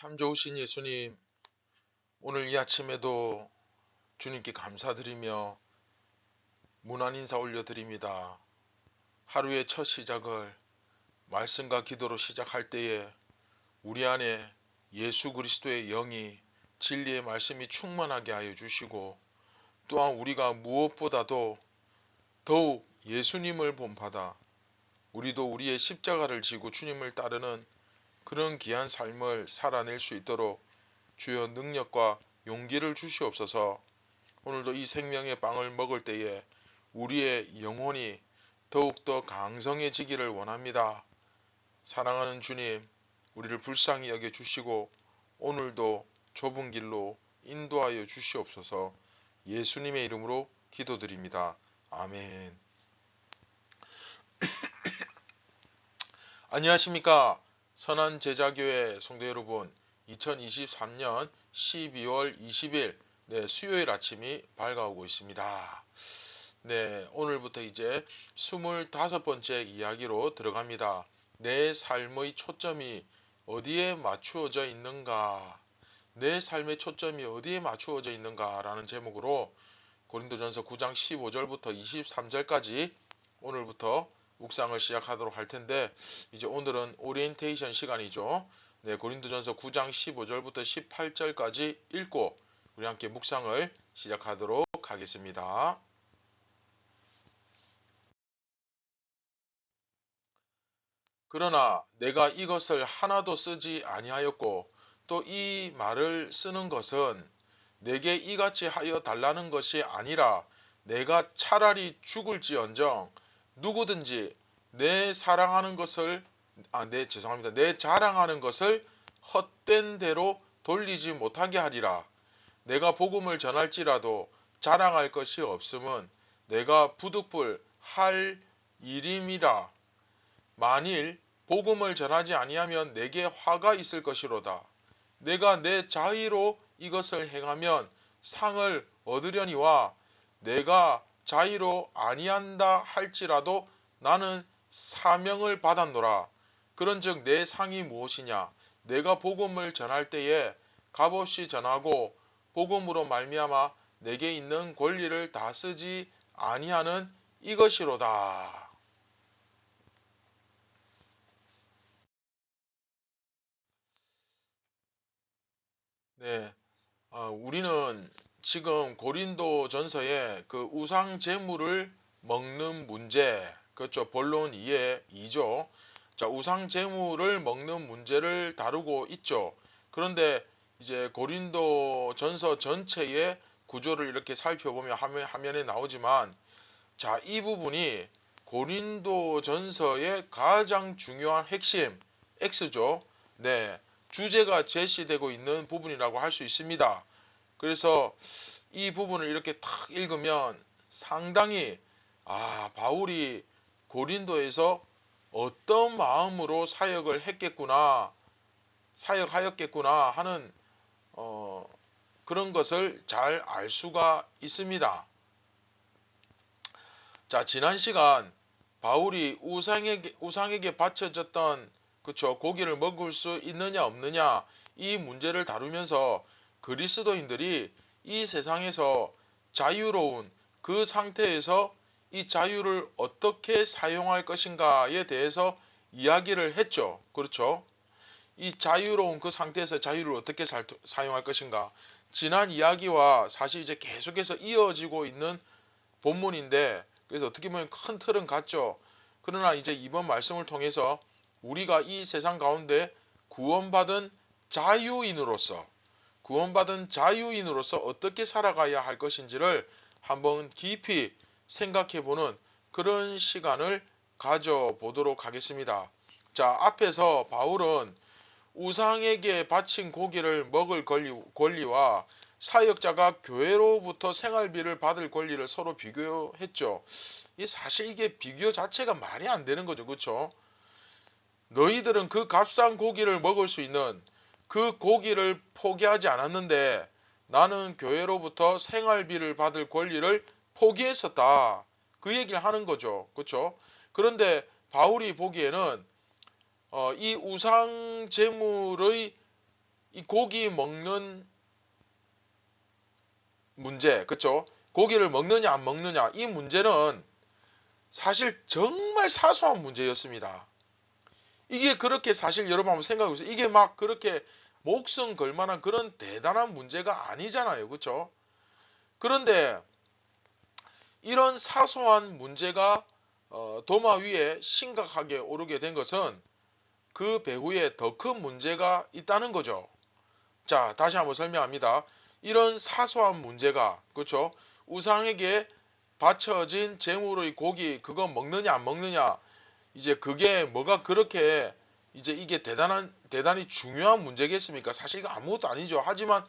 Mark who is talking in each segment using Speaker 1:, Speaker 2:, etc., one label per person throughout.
Speaker 1: 참 좋으신 예수님, 오늘 이 아침에도 주님께 감사드리며 문안 인사 올려드립니다. 하루의 첫 시작을 말씀과 기도로 시작할 때에 우리 안에 예수 그리스도의 영이 진리의 말씀이 충만하게 하여 주시고, 또한 우리가 무엇보다도 더욱 예수님을 본받아 우리도 우리의 십자가를 지고 주님을 따르는 그런 귀한 삶을 살아낼 수 있도록 주여 능력과 용기를 주시옵소서. 오늘도 이 생명의 빵을 먹을 때에 우리의 영혼이 더욱더 강성해지기를 원합니다. 사랑하는 주님, 우리를 불쌍히 여겨주시고 오늘도 좁은 길로 인도하여 주시옵소서. 예수님의 이름으로 기도드립니다. 아멘. 안녕하십니까, 선한제자교회 성도 여러분. 2023년 12월 20일 수요일 아침이 밝아오고 있습니다. 오늘부터 이제 25번째 이야기로 들어갑니다. 내 삶의 초점이 어디에 맞추어져 있는가? 내 삶의 초점이 어디에 맞추어져 있는가? 라는 제목으로 고린도전서 9장 15절부터 23절까지 오늘부터 묵상을 시작하도록 할 텐데, 이제 오늘은 오리엔테이션 시간이죠. 고린도전서 9장 15절부터 18절까지 읽고 우리 함께 묵상을 시작하도록 하겠습니다. 그러나 내가 이것을 하나도 쓰지 아니하였고, 또 이 말을 쓰는 것은 내게 이같이 하여 달라는 것이 아니라 내가 차라리 죽을지언정 누구든지 내 자랑하는 것을 헛된 대로 돌리지 못하게 하리라. 내가 복음을 전할지라도 자랑할 것이 없음은 내가 부득불 할 일임이라. 만일 복음을 전하지 아니하면 내게 화가 있을 것이로다. 내가 내 자의로 이것을 행하면 상을 얻으려니와 내가 자의로 아니한다 할지라도 나는 사명을 받았노라. 그런즉 내 상이 무엇이냐? 내가 복음을 전할 때에 값없이 전하고 복음으로 말미암아 내게 있는 권리를 다 쓰지 아니하는 이것이로다. 우리는 지금 고린도전서에 그 우상 제물을 먹는 문제, 그렇죠. 본론 2의 2죠. 자, 우상 제물을 먹는 문제를 다루고 있죠. 그런데 이제 고린도전서 전체의 구조를 이렇게 살펴보면 화면에 나오지만, 자, 이 부분이 고린도전서의 가장 중요한 핵심 X죠. 주제가 제시되고 있는 부분이라고 할 수 있습니다. 그래서 이 부분을 이렇게 탁 읽으면 상당히 바울이 고린도에서 어떤 마음으로 사역하였겠구나 하는 그런 것을 잘 알 수가 있습니다. 자, 지난 시간 바울이 우상에게 바쳐졌던 고기를 먹을 수 있느냐 없느냐 이 문제를 다루면서 그리스도인들이 이 세상에서 자유로운 그 상태에서 이 자유를 어떻게 사용할 것인가에 대해서 이야기를 했죠. 그렇죠? 이 자유로운 그 상태에서 자유를 어떻게 사용할 것인가. 지난 이야기와 사실 이제 계속해서 이어지고 있는 본문인데, 그래서 어떻게 보면 큰 틀은 같죠. 그러나 이제 이번 말씀을 통해서 우리가 이 세상 가운데 구원받은 자유인으로서 어떻게 살아가야 할 것인지를 한번 깊이 생각해보는 그런 시간을 가져보도록 하겠습니다. 자, 앞에서 바울은 우상에게 바친 고기를 먹을 권리와 사역자가 교회로부터 생활비를 받을 권리를 서로 비교했죠. 사실 이게 비교 자체가 말이 안 되는 거죠. 그렇죠? 너희들은 그 값싼 고기를 먹을 수 있는 그 고기를 포기하지 않았는데 나는 교회로부터 생활비를 받을 권리를 포기했었다. 그 얘기를 하는 거죠. 그렇죠? 그런데 바울이 보기에는 이 우상 제물의 이 고기 먹는 문제, 그쵸? 고기를 먹느냐 안 먹느냐, 이 문제는 사실 정말 사소한 문제였습니다. 이게 그렇게 사실 여러분 한번 생각해보세요. 이게 막 그렇게 목숨 걸 만한 그런 대단한 문제가 아니잖아요. 그쵸? 그런데 이런 사소한 문제가 도마 위에 심각하게 오르게 된 것은 그 배후에 더 큰 문제가 있다는 거죠. 자, 다시 한번 설명합니다. 이런 사소한 문제가, 그렇죠? 우상에게 바쳐진 제물의 고기, 그거 먹느냐 안 먹느냐, 이제 그게 뭐가 그렇게 이제 이게 대단히 중요한 문제겠습니까? 사실 이거 아무것도 아니죠. 하지만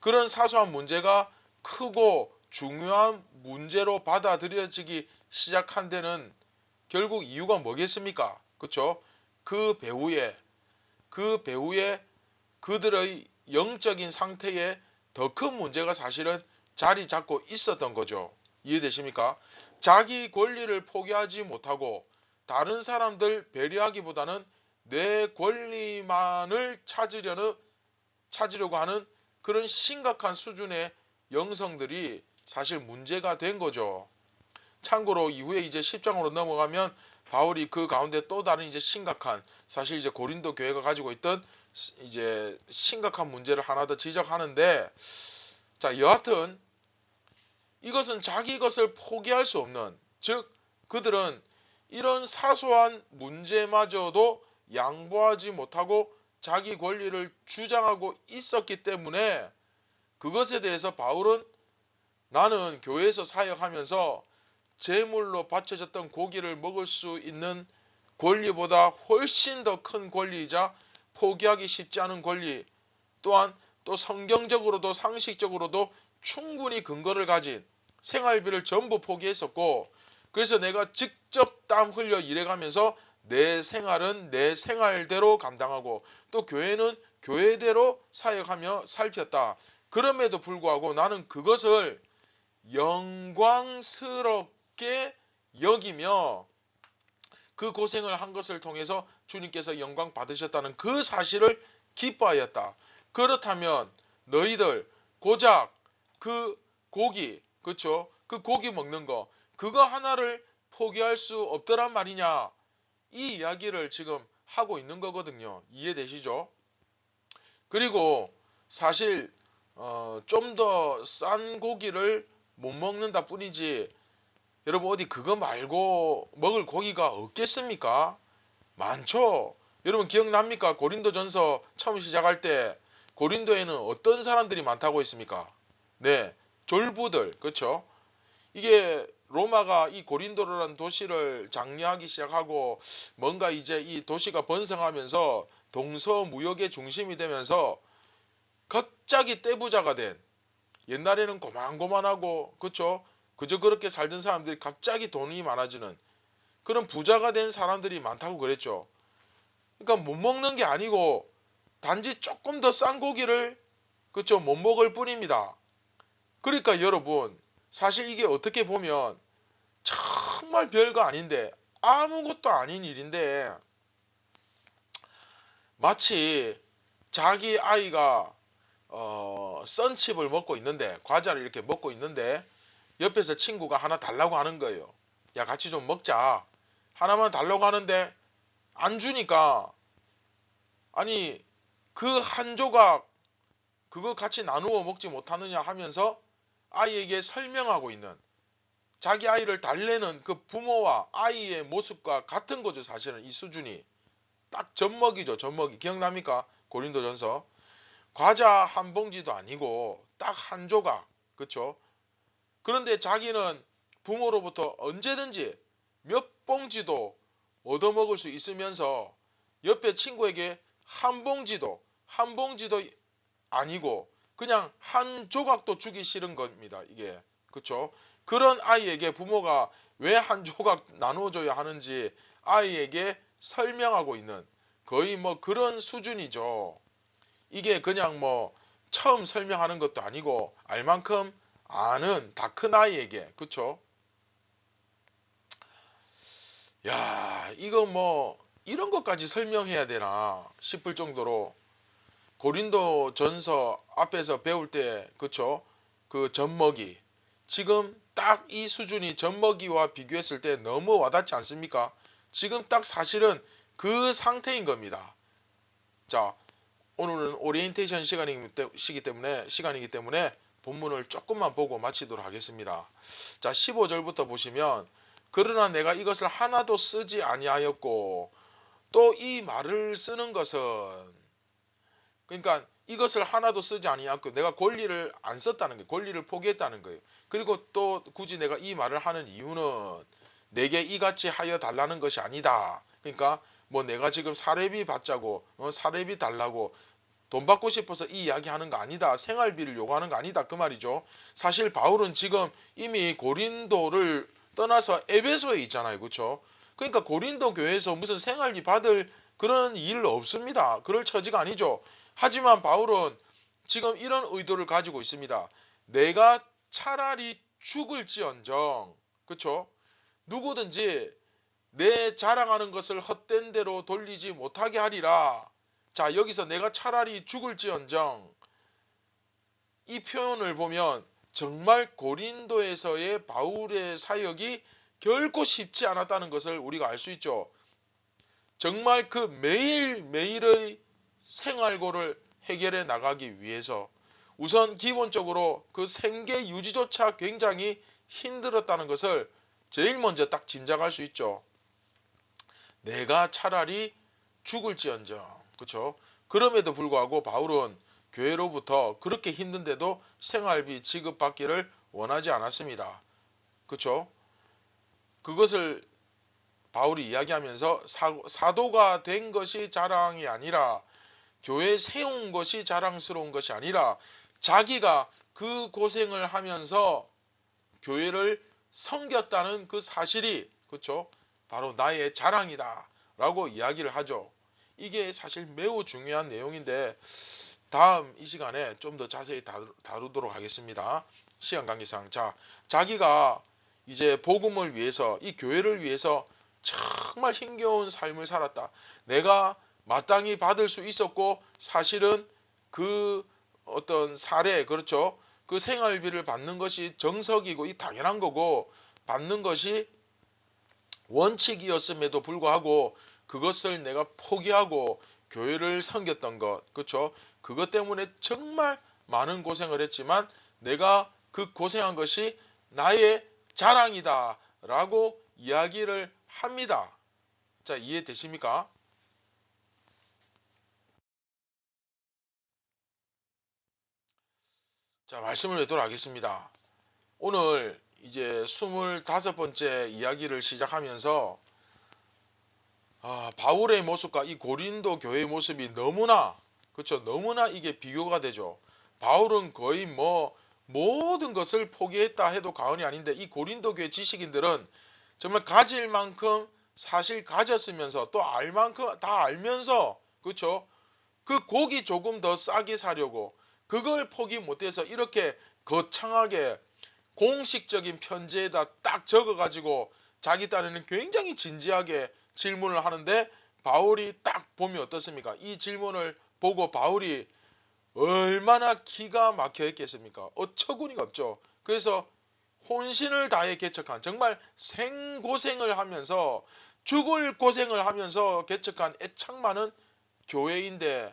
Speaker 1: 그런 사소한 문제가 크고 중요한 문제로 받아들여지기 시작한 데는 결국 이유가 뭐겠습니까? 그렇죠? 그 배후에 그들의 영적인 상태에 더 큰 문제가 사실은 자리 잡고 있었던 거죠. 이해되십니까? 자기 권리를 포기하지 못하고 다른 사람들 배려하기보다는 내 권리만을 찾으려고 하는 그런 심각한 수준의 영성들이 사실 문제가 된 거죠. 참고로 이후에 이제 10장으로 넘어가면 바울이 그 가운데 또 다른 이제 심각한, 사실 이제 고린도 교회가 가지고 있던 이제 심각한 문제를 하나 더 지적하는데, 자, 여하튼 이것은 자기 것을 포기할 수 없는, 즉 그들은 이런 사소한 문제마저도 양보하지 못하고 자기 권리를 주장하고 있었기 때문에 그것에 대해서 바울은 나는 교회에서 사역하면서 제물로 바쳐졌던 고기를 먹을 수 있는 권리보다 훨씬 더 큰 권리이자 포기하기 쉽지 않은 권리, 또한 또 성경적으로도 상식적으로도 충분히 근거를 가진 생활비를 전부 포기했었고, 그래서 내가 직접 땀 흘려 일해가면서 내 생활은 내 생활대로 감당하고 또 교회는 교회대로 사역하며 살폈다. 그럼에도 불구하고 나는 그것을 영광스럽게 여기며 그 고생을 한 것을 통해서 주님께서 영광 받으셨다는 그 사실을 기뻐하였다. 그렇다면 너희들 고작 그 고기, 그쵸? 그 고기 먹는 거, 그거 하나를 포기할 수 없더란 말이냐, 이 이야기를 지금 하고 있는 거거든요. 이해되시죠? 그리고 사실 좀 더 싼 고기를 못 먹는다 뿐이지, 여러분 어디 그거 말고 먹을 고기가 없겠습니까? 많죠. 여러분 기억납니까? 고린도전서 처음 시작할 때 고린도에는 어떤 사람들이 많다고 했습니까? 네, 졸부들, 그렇죠? 이게 로마가 이 고린도라는 도시를 장려하기 시작하고 뭔가 이제 이 도시가 번성하면서 동서무역의 중심이 되면서 갑자기 떼부자가 된, 옛날에는 고만고만하고 그쵸, 그저 그렇게 살던 사람들이 갑자기 돈이 많아지는 그런 부자가 된 사람들이 많다고 그랬죠. 그러니까 못 먹는 게 아니고 단지 조금 더 싼 고기를 그쵸 못 먹을 뿐입니다. 그러니까 여러분 사실 이게 어떻게 보면 정말 별거 아닌데, 아무것도 아닌 일인데, 마치 자기 아이가 썬칩을 먹고 있는데, 과자를 이렇게 먹고 있는데 옆에서 친구가 하나 달라고 하는 거예요. 야, 같이 좀 먹자. 하나만 달라고 하는데 안 주니까, 아니 그 한 조각 그거 같이 나누어 먹지 못하느냐 하면서 아이에게 설명하고 있는, 자기 아이를 달래는 그 부모와 아이의 모습과 같은 거죠. 사실은 이 수준이 딱 젖먹이죠. 젖먹이. 기억납니까? 고린도전서. 과자 한 봉지도 아니고 딱 한 조각, 그쵸? 그런데 자기는 부모로부터 언제든지 몇 봉지도 얻어먹을 수 있으면서 옆에 친구에게 한 봉지도 아니고 그냥 한 조각도 주기 싫은 겁니다. 이게, 그쵸? 그런 아이에게 부모가 왜 한 조각 나눠줘야 하는지 아이에게 설명하고 있는, 거의 뭐 그런 수준이죠. 이게 그냥 뭐 처음 설명하는 것도 아니고 알 만큼 아는 다 큰 아이에게, 그쵸? 야, 이거 뭐 이런 것까지 설명해야 되나 싶을 정도로 고린도 전서 앞에서 배울 때 그쵸? 그 젖먹이 지금 딱 이 수준이 젖먹이와 비교했을 때 너무 와닿지 않습니까? 지금 딱 사실은 그 상태인 겁니다. 자, 오늘은 오리엔테이션 시간이기 때문에 본문을 조금만 보고 마치도록 하겠습니다. 자, 15절부터 보시면 그러나 내가 이것을 하나도 쓰지 아니하였고 또 이 말을 쓰는 것은 그러니까 이것을 하나도 쓰지 아니하고 내가 권리를 안 썼다는 거예요. 권리를 포기했다는 거예요. 그리고 또 굳이 내가 이 말을 하는 이유는 내게 이같이 하여 달라는 것이 아니다. 그러니까 뭐 내가 지금 사례비 받자고 사례비 달라고 돈 받고 싶어서 이 이야기 하는 거 아니다. 생활비를 요구하는 거 아니다. 그 말이죠. 사실 바울은 지금 이미 고린도를 떠나서 에베소에 있잖아요. 그렇죠? 그러니까 고린도 교회에서 무슨 생활비 받을 그런 일 없습니다. 그럴 처지가 아니죠. 하지만 바울은 지금 이런 의도를 가지고 있습니다. 내가 차라리 죽을지언정, 그렇죠? 누구든지 내 자랑하는 것을 헛된 대로 돌리지 못하게 하리라. 자, 여기서 내가 차라리 죽을지언정 이 표현을 보면 정말 고린도에서의 바울의 사역이 결코 쉽지 않았다는 것을 우리가 알 수 있죠. 정말 그 매일매일의 생활고를 해결해 나가기 위해서 우선 기본적으로 그 생계 유지조차 굉장히 힘들었다는 것을 제일 먼저 딱 짐작할 수 있죠. 내가 차라리 죽을지언정, 그렇죠? 그럼에도 불구하고 바울은 교회로부터 그렇게 힘든데도 생활비 지급받기를 원하지 않았습니다. 그렇죠? 그것을 바울이 이야기하면서 사도가 된 것이 자랑이 아니라 교회 세운 것이 자랑스러운 것이 아니라 자기가 그 고생을 하면서 교회를 섬겼다는 그 사실이 그렇죠? 바로 나의 자랑이다 라고 이야기를 하죠. 이게 사실 매우 중요한 내용인데 다음 이 시간에 좀 더 자세히 다루도록 하겠습니다. 시간 관계상. 자, 자기가 이제 복음을 위해서 이 교회를 위해서 정말 힘겨운 삶을 살았다. 내가 마땅히 받을 수 있었고 사실은 그 어떤 사례 그렇죠. 그 생활비를 받는 것이 정석이고 이 당연한 거고 받는 것이 원칙이었음에도 불구하고 그것을 내가 포기하고 교회를 섬겼던 것 그렇죠. 그것 때문에 정말 많은 고생을 했지만 내가 그 고생한 것이 나의 자랑이다 라고 이야기를 합니다. 자, 이해되십니까? 자, 말씀을 맺도록 하겠습니다. 오늘 이제 25번째 이야기를 시작하면서 바울의 모습과 이 고린도 교회의 모습이 너무나 그렇죠. 너무나 이게 비교가 되죠. 바울은 거의 뭐 모든 것을 포기했다 해도 과언이 아닌데 이 고린도 교회 지식인들은 정말 가질 만큼 사실 가졌으면서 또 알 만큼 다 알면서 그렇죠. 그 고기 조금 더 싸게 사려고 그걸 포기 못해서 이렇게 거창하게 공식적인 편지에다 딱 적어가지고 자기 딴에는 굉장히 진지하게 질문을 하는데 바울이 딱 보면 어떻습니까? 이 질문을 보고 바울이 얼마나 기가 막혀 있겠습니까? 어처구니가 없죠. 그래서 혼신을 다해 개척한 정말 생고생을 하면서 죽을 고생을 하면서 개척한 애착 많은 교회인데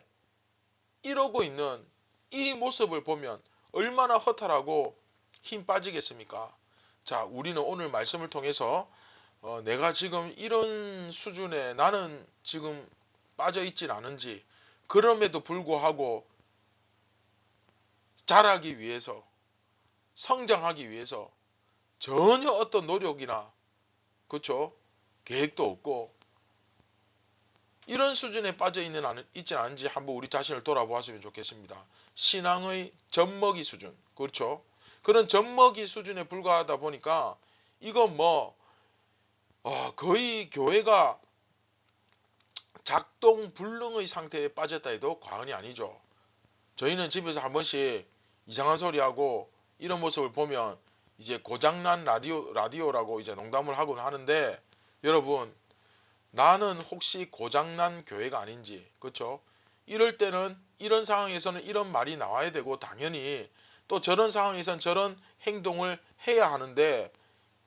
Speaker 1: 이러고 있는 이 모습을 보면 얼마나 허탈하고 힘 빠지겠습니까? 자, 우리는 오늘 말씀을 통해서 내가 지금 이런 수준에 나는 지금 빠져 있진 않은지 그럼에도 불구하고 자라기 위해서 성장하기 위해서 전혀 어떤 노력이나 그렇죠? 계획도 없고 이런 수준에 빠져 있지 않은지 한번 우리 자신을 돌아보았으면 좋겠습니다. 신앙의 젖먹이 수준 그렇죠? 그런 젖먹이 수준에 불과하다 보니까 이건 뭐 거의 교회가 작동 불능의 상태에 빠졌다 해도 과언이 아니죠. 저희는 집에서 한 번씩 이상한 소리하고 이런 모습을 보면 이제 고장난 라디오라고 이제 농담을 하곤 하는데 여러분 나는 혹시 고장난 교회가 아닌지 그렇죠? 이럴 때는 이런 상황에서는 이런 말이 나와야 되고 당연히 또 저런 상황에선 저런 행동을 해야 하는데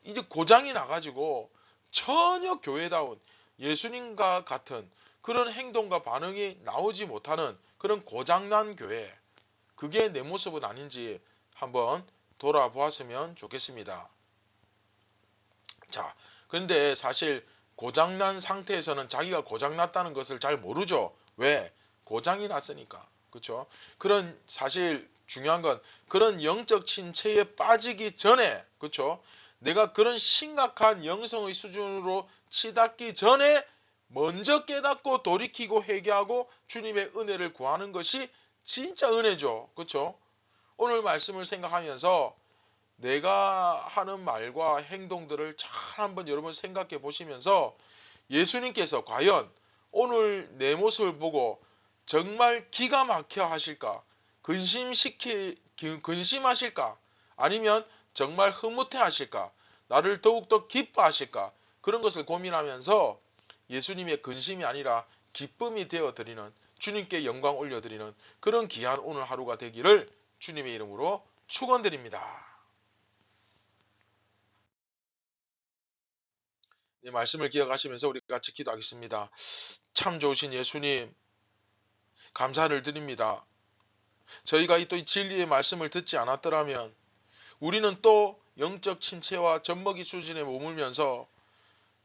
Speaker 1: 이제 고장이 나가지고 전혀 교회다운 예수님과 같은 그런 행동과 반응이 나오지 못하는 그런 고장난 교회, 그게 내 모습은 아닌지 한번 돌아보았으면 좋겠습니다. 자, 근데 사실 고장난 상태에서는 자기가 고장났다는 것을 잘 모르죠. 왜? 고장이 났으니까. 그렇죠? 그런 사실 중요한 건 그런 영적 침체에 빠지기 전에, 그렇죠? 내가 그런 심각한 영성의 수준으로 치닫기 전에 먼저 깨닫고 돌이키고 회개하고 주님의 은혜를 구하는 것이 진짜 은혜죠. 그렇죠? 오늘 말씀을 생각하면서 내가 하는 말과 행동들을 잘 한번 여러분 생각해 보시면서 예수님께서 과연 오늘 내 모습을 보고 정말 기가 막혀 하실까? 근심하실까? 아니면 정말 흐뭇해 하실까? 나를 더욱더 기뻐하실까? 그런 것을 고민하면서 예수님의 근심이 아니라 기쁨이 되어 드리는, 주님께 영광 올려드리는 그런 귀한 오늘 하루가 되기를 주님의 이름으로 축원드립니다. 이 말씀을 기억하시면서 우리 같이 기도하겠습니다. 참 좋으신 예수님, 감사를 드립니다. 저희가 또 이 진리의 말씀을 듣지 않았더라면 우리는 또 영적 침체와 젖먹이 수준에 머물면서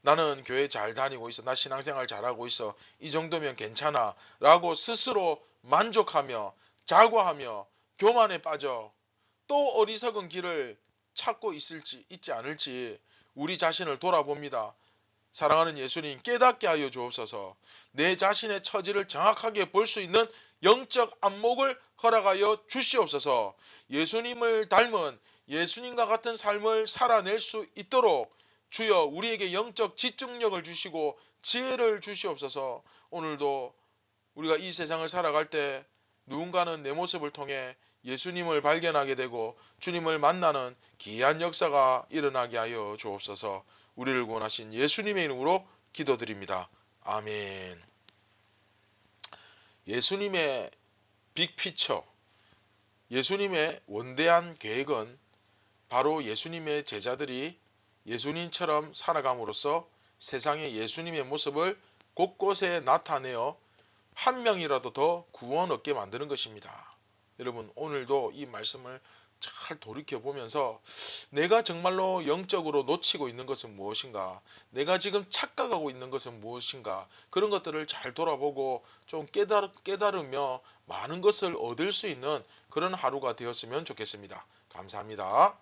Speaker 1: 나는 교회 잘 다니고 있어, 나 신앙생활 잘하고 있어, 이 정도면 괜찮아 라고 스스로 만족하며 자과하며 교만에 빠져 또 어리석은 길을 찾고 있지 않을지 우리 자신을 돌아봅니다. 사랑하는 예수님, 깨닫게 하여 주옵소서. 내 자신의 처지를 정확하게 볼 수 있는 영적 안목을 허락하여 주시옵소서. 예수님을 닮은 예수님과 같은 삶을 살아낼 수 있도록 주여 우리에게 영적 집중력을 주시고 지혜를 주시옵소서. 오늘도 우리가 이 세상을 살아갈 때 누군가는 내 모습을 통해 예수님을 발견하게 되고 주님을 만나는 귀한 역사가 일어나게 하여 주옵소서. 우리를 구원하신 예수님의 이름으로 기도드립니다. 아멘. 예수님의 빅피처, 예수님의 원대한 계획은 바로 예수님의 제자들이 예수님처럼 살아감으로써 세상에 예수님의 모습을 곳곳에 나타내어 한 명이라도 더 구원 얻게 만드는 것입니다. 여러분, 오늘도 이 말씀을 잘 돌이켜보면서 내가 정말로 영적으로 놓치고 있는 것은 무엇인가, 내가 지금 착각하고 있는 것은 무엇인가, 그런 것들을 잘 돌아보고 좀 깨달으며 많은 것을 얻을 수 있는 그런 하루가 되었으면 좋겠습니다. 감사합니다.